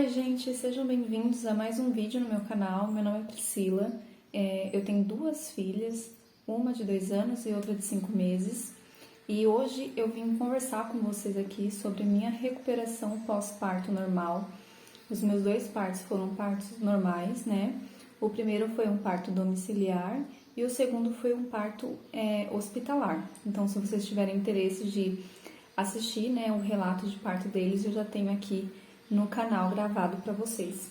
Oi, gente, sejam bem-vindos a mais um vídeo no meu canal. Meu nome é Priscila, eu tenho duas filhas, uma de 2 anos e outra de 5 meses. E hoje eu vim conversar com vocês aqui sobre minha recuperação pós-parto normal. Os meus 2 partos foram partos normais, né? O primeiro foi um parto domiciliar e o segundo foi um parto hospitalar. Então, se vocês tiverem interesse de assistir, né, o relato de parto deles, eu já tenho aqui no canal gravado para vocês.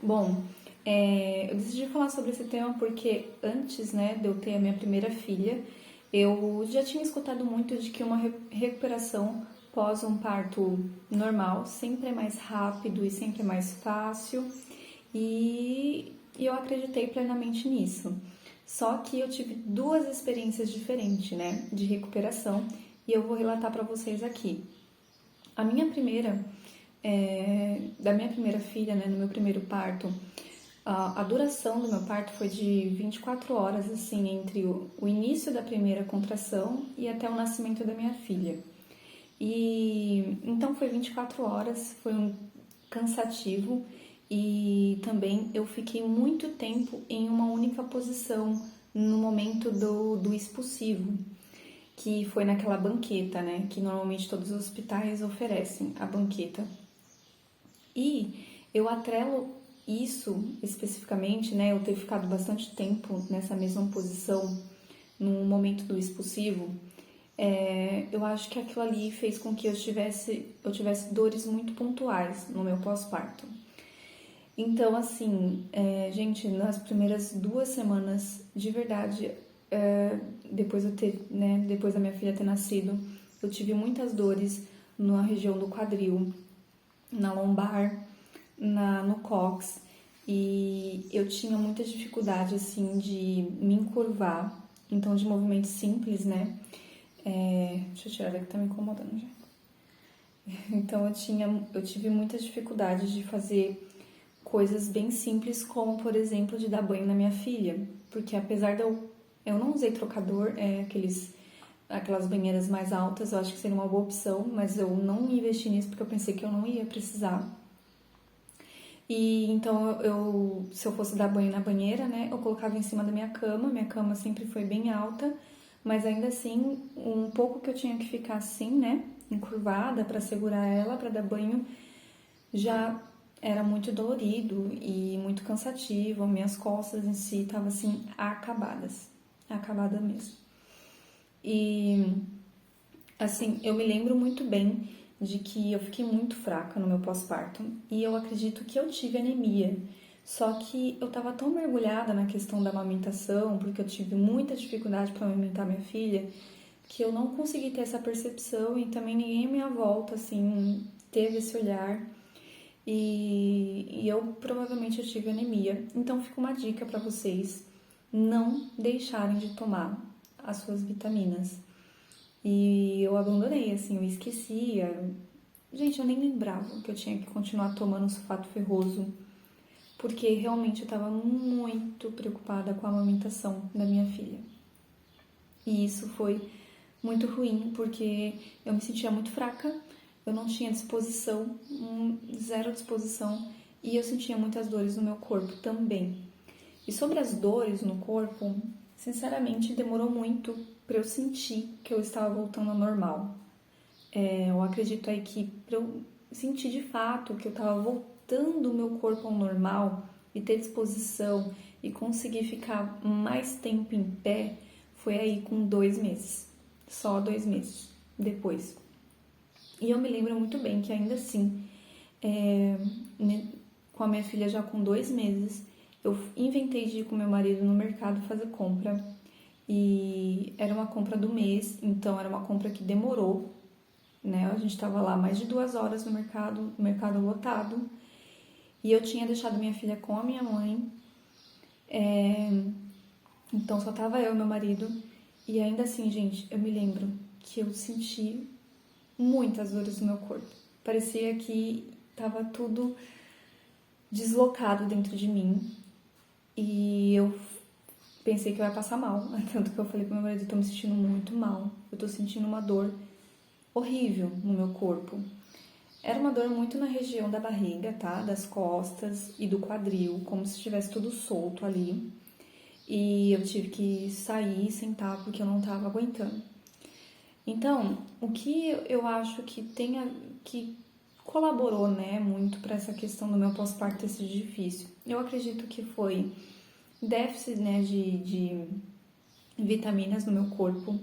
Bom, eu decidi falar sobre esse tema porque antes, né, de eu ter a minha primeira filha, eu já tinha escutado muito de que uma recuperação pós um parto normal sempre é mais rápido e sempre é mais fácil, e eu acreditei plenamente nisso. Só que eu tive 2 experiências diferentes, né, de recuperação, e eu vou relatar para vocês aqui. A minha primeira da minha primeira filha, né, no meu primeiro parto, a duração do meu parto foi de 24 horas, assim, entre o início da primeira contração e até o nascimento da minha filha. E então foi 24 horas, foi um cansativo e também eu fiquei muito tempo em uma única posição no momento do expulsivo, que foi naquela banqueta, né, que normalmente todos os hospitais oferecem, a banqueta. E eu atrelo isso especificamente, né, eu ter ficado bastante tempo nessa mesma posição no momento do expulsivo, eu acho que aquilo ali fez com que eu tivesse dores muito pontuais no meu pós-parto. Então, assim, gente, nas primeiras 2 semanas, de verdade, depois depois da minha filha ter nascido, eu tive muitas dores na região do quadril, na lombar, no cóccix, e eu tinha muita dificuldade, assim, de me encurvar, então de movimentos simples, né? Deixa eu tirar daqui que tá me incomodando já. Então eu tive muita dificuldade de fazer coisas bem simples, como por exemplo de dar banho na minha filha, porque apesar de eu não usei trocador, aquelas banheiras mais altas, eu acho que seria uma boa opção, mas eu não investi nisso porque eu pensei que eu não ia precisar. E então se eu fosse dar banho na banheira, né, eu colocava em cima da minha cama sempre foi bem alta, mas ainda assim, um pouco que eu tinha que ficar assim, né, encurvada para segurar ela, para dar banho, já era muito dolorido e muito cansativo, minhas costas em si estavam assim acabada mesmo. E assim, eu me lembro muito bem de que eu fiquei muito fraca no meu pós-parto e eu acredito que eu tive anemia. Só que eu tava tão mergulhada na questão da amamentação, porque eu tive muita dificuldade para amamentar minha filha, que eu não consegui ter essa percepção e também ninguém à minha volta, assim, teve esse olhar. E eu provavelmente eu tive anemia. Então fica uma dica para vocês não deixarem de tomar as suas vitaminas. E eu abandonei, assim, eu esquecia. Gente, eu nem lembrava que eu tinha que continuar tomando sulfato ferroso, porque realmente eu estava muito preocupada com a amamentação da minha filha. E isso foi muito ruim, porque eu me sentia muito fraca, eu não tinha disposição, zero disposição, e eu sentia muitas dores no meu corpo também. E sobre as dores no corpo, sinceramente, demorou muito para eu sentir que eu estava voltando ao normal. Eu acredito aí que para eu sentir de fato que eu estava voltando o meu corpo ao normal e ter disposição e conseguir ficar mais tempo em pé, foi aí com 2 meses. Só 2 meses depois. E eu me lembro muito bem que ainda assim, com a minha filha já com 2 meses, eu inventei de ir com meu marido no mercado fazer compra. E era uma compra do mês, então era uma compra que demorou, né? A gente estava lá mais de 2 horas no mercado lotado. E eu tinha deixado minha filha com a minha mãe. Então só tava eu e meu marido. E ainda assim, gente, eu me lembro que eu senti muitas dores no meu corpo. Parecia que tava tudo deslocado dentro de mim. E eu pensei que eu ia passar mal. Tanto que eu falei pro meu marido, eu tô me sentindo muito mal. Eu tô sentindo uma dor horrível no meu corpo. Era uma dor muito na região da barriga, tá? Das costas e do quadril, como se estivesse tudo solto ali. E eu tive que sair e sentar porque eu não tava aguentando. Então, o que eu acho que colaborou, né, muito para essa questão do meu pós-parto ter sido difícil? Eu acredito que foi déficit, né, de vitaminas no meu corpo.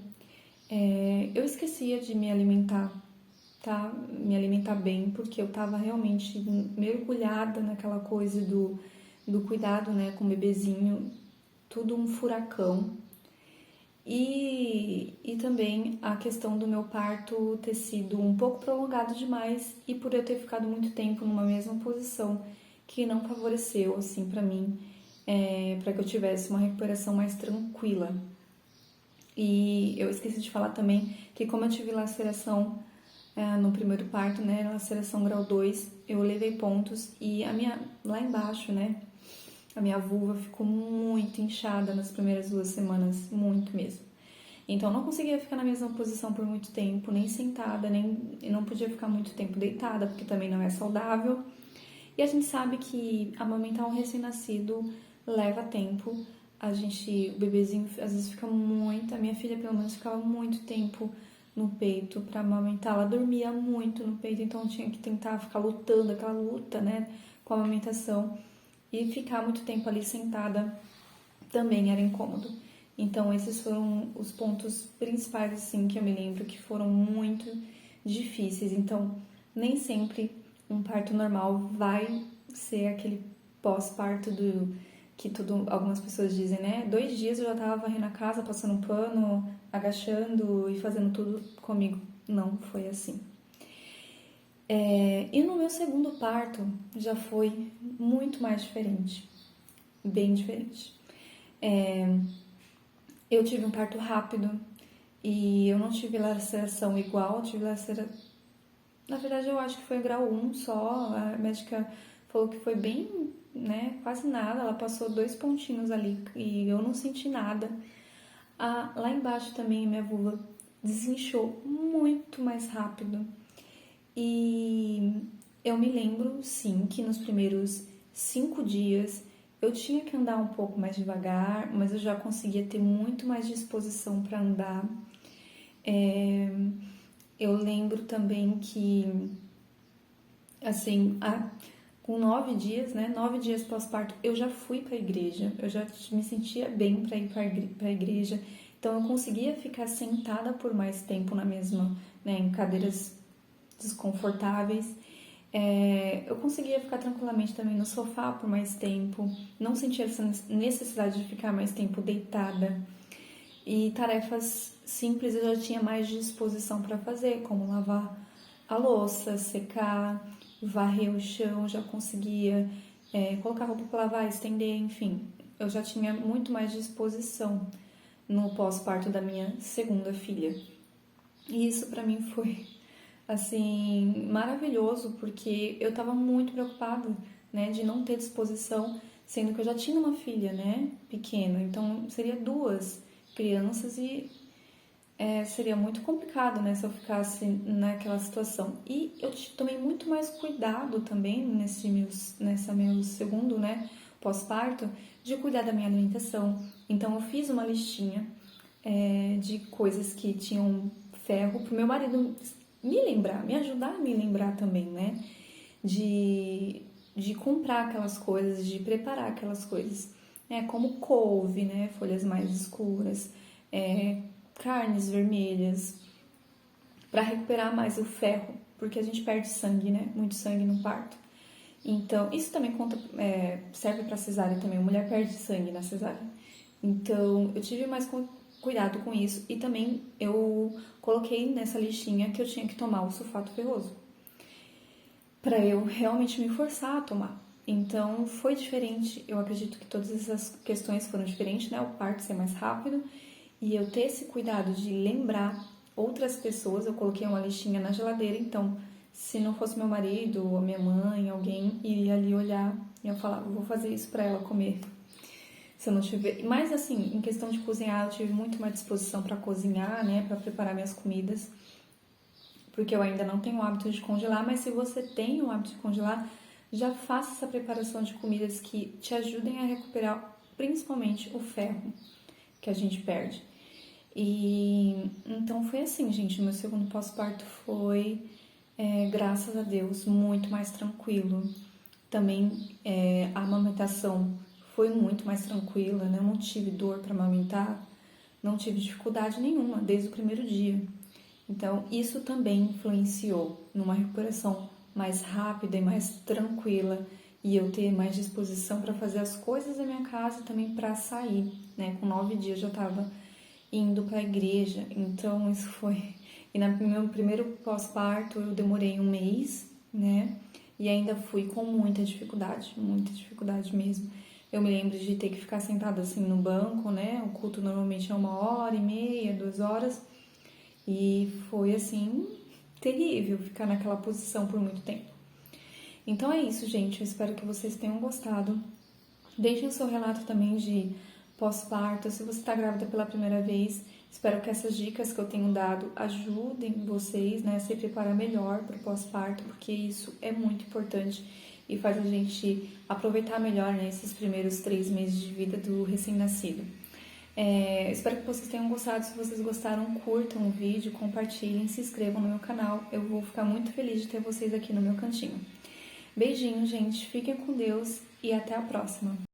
Eu esquecia de me alimentar, tá? Me alimentar bem, porque eu tava realmente mergulhada naquela coisa do cuidado, né, com o bebezinho, tudo um furacão. E também a questão do meu parto ter sido um pouco prolongado demais e por eu ter ficado muito tempo numa mesma posição, que não favoreceu, assim, pra mim, para que eu tivesse uma recuperação mais tranquila. E eu esqueci de falar também que como eu tive laceração no primeiro parto, né, laceração grau 2, eu levei pontos e a minha, lá embaixo, né, a minha vulva ficou muito inchada nas primeiras 2 semanas, muito mesmo. Então eu não conseguia ficar na mesma posição por muito tempo, nem sentada, nem eu não podia ficar muito tempo deitada, porque também não é saudável. E a gente sabe que amamentar um recém-nascido leva tempo. O bebezinho às vezes fica muito, a minha filha pelo menos ficava muito tempo no peito para amamentar. Ela dormia muito no peito, então eu tinha que tentar ficar lutando, aquela luta, né, com a amamentação. E ficar muito tempo ali sentada também era incômodo. Então esses foram os pontos principais, assim, que eu me lembro que foram muito difíceis. Então nem sempre um parto normal vai ser aquele pós-parto do que algumas pessoas dizem, né? 2 dias eu já tava varrendo a casa, passando um pano, agachando e fazendo tudo comigo. Não foi assim. E no meu segundo parto já foi muito mais diferente, bem diferente. Eu tive um parto rápido e eu não tive laceração igual, tive laceração. Na verdade, eu acho que foi grau 1 só. A médica falou que foi bem, né, quase nada. Ela passou 2 pontinhos ali e eu não senti nada. Lá embaixo também, minha vulva desinchou muito mais rápido. E eu me lembro, sim, que nos primeiros 5 dias eu tinha que andar um pouco mais devagar, mas eu já conseguia ter muito mais disposição para andar. Eu lembro também que, assim, com 9 dias, né? 9 dias pós-parto, eu já fui para a igreja, eu já me sentia bem para ir para a igreja, então eu conseguia ficar sentada por mais tempo na mesma, né, em cadeiras desconfortáveis. Eu conseguia ficar tranquilamente também no sofá por mais tempo, não sentia essa necessidade de ficar mais tempo deitada. E tarefas simples eu já tinha mais disposição para fazer, como lavar a louça, secar, varrer o chão, já conseguia colocar roupa para lavar, estender, enfim. Eu já tinha muito mais disposição no pós-parto da minha segunda filha. E isso para mim foi assim maravilhoso, porque eu estava muito preocupada, né, de não ter disposição, sendo que eu já tinha uma filha, né, pequena, então seria 2 crianças e seria muito complicado, né, se eu ficasse naquela situação. E eu tomei muito mais cuidado também nessa meu segundo, né, pós-parto, de cuidar da minha alimentação. Então eu fiz uma listinha de coisas que tinham ferro pro meu marido me lembrar, me ajudar a me lembrar também, né, de comprar aquelas coisas, de preparar aquelas coisas, né, como couve, né, folhas mais escuras, carnes vermelhas, para recuperar mais o ferro, porque a gente perde sangue, né? Muito sangue no parto. Então, isso também serve para cesárea também. A mulher perde sangue na cesárea. Então, eu tive mais cuidado com isso e também eu coloquei nessa listinha que eu tinha que tomar o sulfato ferroso para eu realmente me forçar a tomar. Então, foi diferente. Eu acredito que todas essas questões foram diferentes, né? O parto ser mais rápido e eu ter esse cuidado de lembrar outras pessoas. Eu coloquei uma listinha na geladeira, então se não fosse meu marido ou minha mãe, alguém iria ali olhar e eu falava, vou fazer isso para ela comer. Se eu não tiver, mas assim, em questão de cozinhar, eu tive muito mais disposição para cozinhar, né, para preparar minhas comidas, porque eu ainda não tenho o hábito de congelar, mas se você tem o hábito de congelar, já faça essa preparação de comidas que te ajudem a recuperar principalmente o ferro que a gente perde. E então foi assim, gente, meu segundo pós-parto foi, graças a Deus, muito mais tranquilo. Também a amamentação foi muito mais tranquila, né? Eu não tive dor para amamentar, não tive dificuldade nenhuma desde o primeiro dia. Então, isso também influenciou numa recuperação mais rápida e mais tranquila e eu ter mais disposição para fazer as coisas da minha casa e também para sair, né? Com 9 dias eu já estava indo para a igreja, então isso foi. E no meu primeiro pós-parto eu demorei um mês, né? E ainda fui com muita dificuldade mesmo. Eu me lembro de ter que ficar sentada assim no banco, né? O culto normalmente é 1h30, 2 horas. E foi assim, terrível ficar naquela posição por muito tempo. Então é isso, gente. Eu espero que vocês tenham gostado. Deixem o seu relato também de pós-parto, se você está grávida pela primeira vez. Espero que essas dicas que eu tenho dado ajudem vocês, né, a se preparar melhor para o pós-parto, porque isso é muito importante e faz a gente aproveitar melhor, né, esses primeiros 3 meses de vida do recém-nascido. Espero que vocês tenham gostado. Se vocês gostaram, curtam o vídeo, compartilhem, se inscrevam no meu canal. Eu vou ficar muito feliz de ter vocês aqui no meu cantinho. Beijinho, gente. Fiquem com Deus e até a próxima.